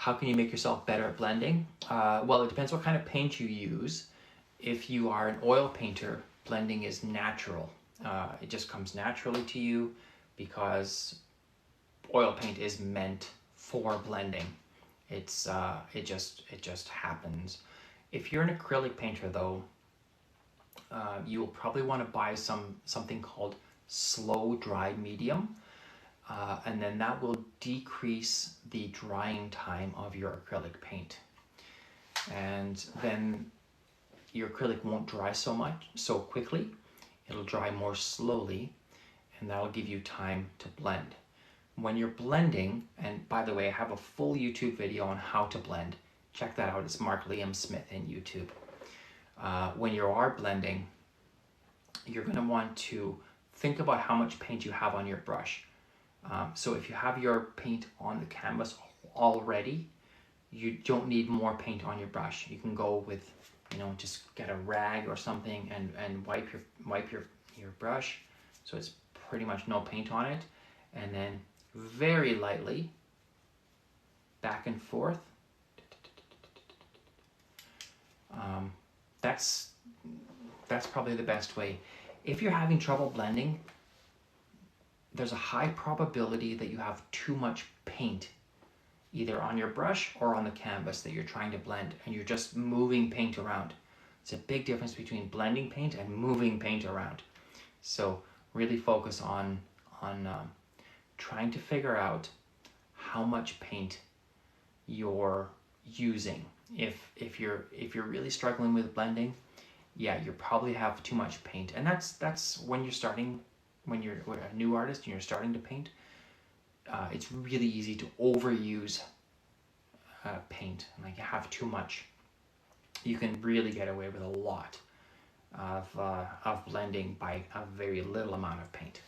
How can you make yourself better at blending? Well, it depends what kind of paint you use. If you are an oil painter, blending is natural. It just comes naturally to you because oil paint is meant for blending. It just happens. If you're an acrylic painter though, you will probably want to buy something called slow dry medium, and then that will decrease the drying time of your acrylic paint, and then your acrylic won't dry so quickly. It'll dry more slowly, and that'll give you time to blend. When you're blending, and by the way, I have a full YouTube video on how to blend. Check that out. It's Mark Liam Smith in YouTube. When you are blending, you're going to want to think about how much paint you have on your brush. So if you have your paint on the canvas already, you don't need more paint on your brush. You can go with, just get a rag or something and wipe your brush so it's pretty much no paint on it, and then very lightly back and forth. That's probably the best way. If you're having trouble blending, there's a high probability that you have too much paint either on your brush or on the canvas that you're trying to blend, and you're just moving paint around. It's a big difference between blending paint and moving paint around. So really focus on trying to figure out how much paint you're using. If you're really struggling with blending, yeah, you probably have too much paint, and that's when you're starting, when you're a new artist and you're starting to paint. It's really easy to overuse paint, like you have too much. You can really get away with a lot of blending by a very little amount of paint.